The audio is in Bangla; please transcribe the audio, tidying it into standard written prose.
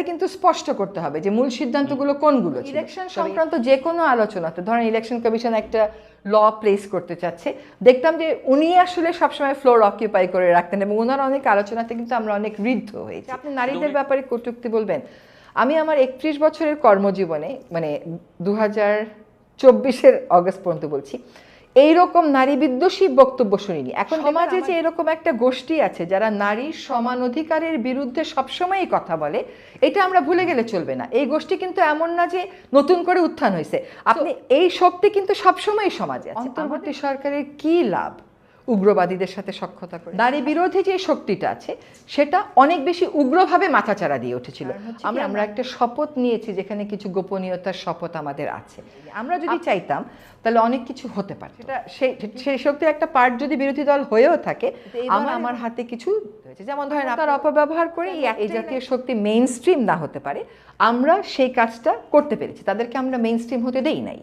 কিন্তু স্পষ্ট করতে হবে যে মূল সিদ্ধান্তগুলো কোনগুলো। ইলেকশন সংক্রান্ত যে কোনো আলোচনাতে ধরেন ইলেকশন কমিশন একটা ল প্লেস করতে চাচ্ছে, দেখতাম যে উনি আসলে সবসময় ফ্লোর অকিউপাই করে রাখতেন এবং ওনার অনেক আলোচনাতে কিন্তু আমরা অনেক ঋদ্ধ হয়েছি। আপনি নারীদের ব্যাপারে কটূক্তি বলবেন, আমি আমার 31 বছরের কর্মজীবনে মানে 2024-এর অগস্ট পর্যন্ত বলছি, এইরকম নারী বিদ্বেষী বক্তব্য শুনিনি। এখন সমাজে যে এরকম একটা গোষ্ঠী আছে যারা নারীর সমান অধিকারের বিরুদ্ধে সবসময়ই কথা বলে, এটা আমরা ভুলে গেলে চলবে না। এই গোষ্ঠী কিন্তু এমন না যে নতুন করে উত্থান হয়েছে, আপনি এই শক্তি কিন্তু সবসময় সমাজে আছে। অন্তর্বর্তী সরকারের কি লাভ উগ্রবাদীদের সাথে সখ্যতা করে? নারী বিরোধী যে শক্তিটা আছে সেটা অনেক বেশি উগ্রভাবে মাথাচাড়া দিয়ে উঠেছিল। আমরা একটা শপথ নিয়েছি যেখানে কিছু গোপনীয়তার শপথ আমাদের আছে। আমরা যদি চাইতাম তাহলে অনেক কিছু হতে পারে। সেটা সেই শক্তির একটা পার্ট যদি বিরোধী দল হয়েও থাকে, আমার হাতে কিছু হয়েছে, যেমন ধরেন তার অপব্যবহার করে এই জাতীয় শক্তি মেইন স্ট্রিম না হতে পারে, আমরা সেই কাজটা করতে পেরেছি, তাদেরকে আমরা মেইন স্ট্রিম হতে দেই নাই।